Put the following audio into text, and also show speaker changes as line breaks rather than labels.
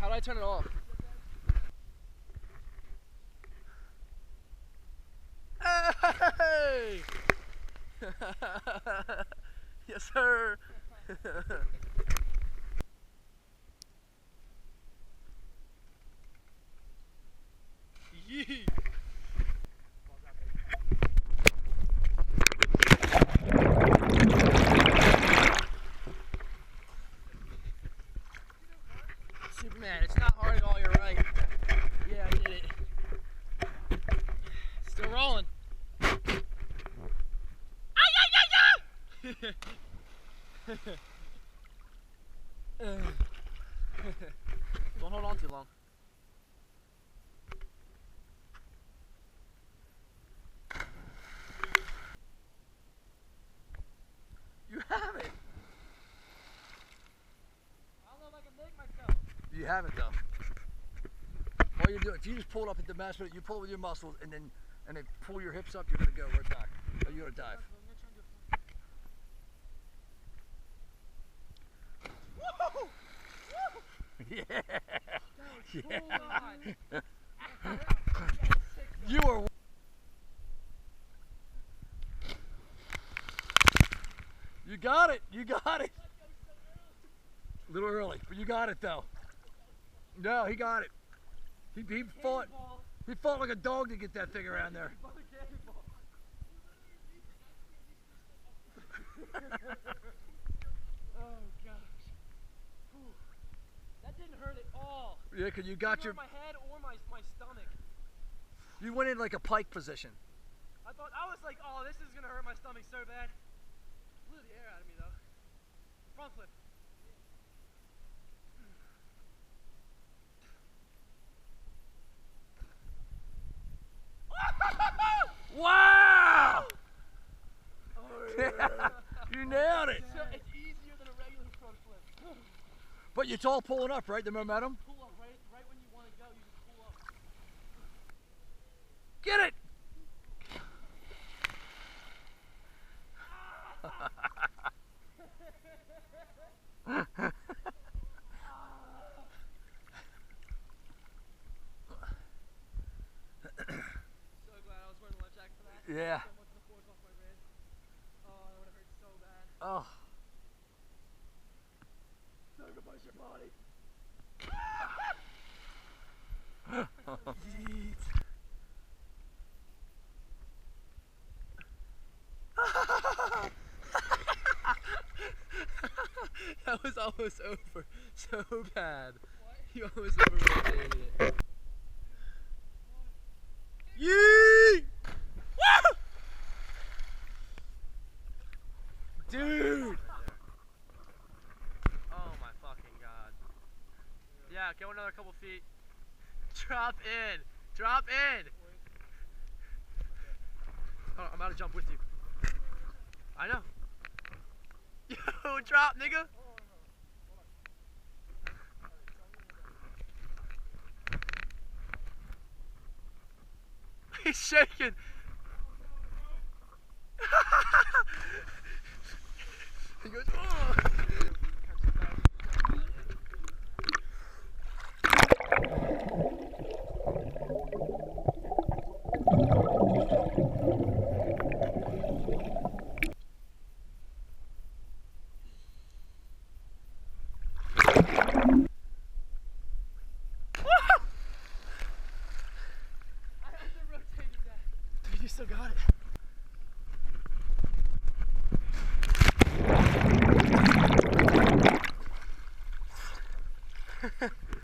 How do I turn it off? Hey! Yes, sir. Yee! Superman, it's not hard at all, you're right. Yeah, I did it. Still rolling. Don't hold on too long. You have it.
I don't know if I can make myself.
You have it though. All you do, if you just pull it up at the mass, you pull it with your muscles and then pull your hips up, you're gonna go right back. Or you're gonna dive.
Woo!
Yeah. Yeah.
God.
You are. You got it. You got it. A little early, but you got it though. No, he got it. He fought. He fought like a dog to get that thing around there.
Oh gosh. Whew. That didn't hurt at all.
Yeah, cause you got your.
My head or my stomach.
You went in like a pike position.
I was like, oh, this is gonna hurt my stomach so bad. Blew the air out of me though. Front flip.
Wow!
Oh,
Yeah, you nailed it.
So it's easier than a regular front flip.
But it's all pulling up, right? The momentum.
Pull up right when you want to go. You just pull up.
Get it.
So glad I was wearing the life jacket for that.
Yeah.
So much of the force off my wrist. Oh, that would have hurt so bad.
Oh.
Sacrifice your body.
Yeet. That was almost over. So bad.
What?
You almost overrotated it. Yeet! Woo! Dude!
Oh my fucking god. Yeah, go another couple feet. Drop in. Drop in.
Oh, I'm about to jump with you.
I know. Yo, drop, nigga. He's shaking.
He goes, oh!
I underrotated that.
Dude, you still got it.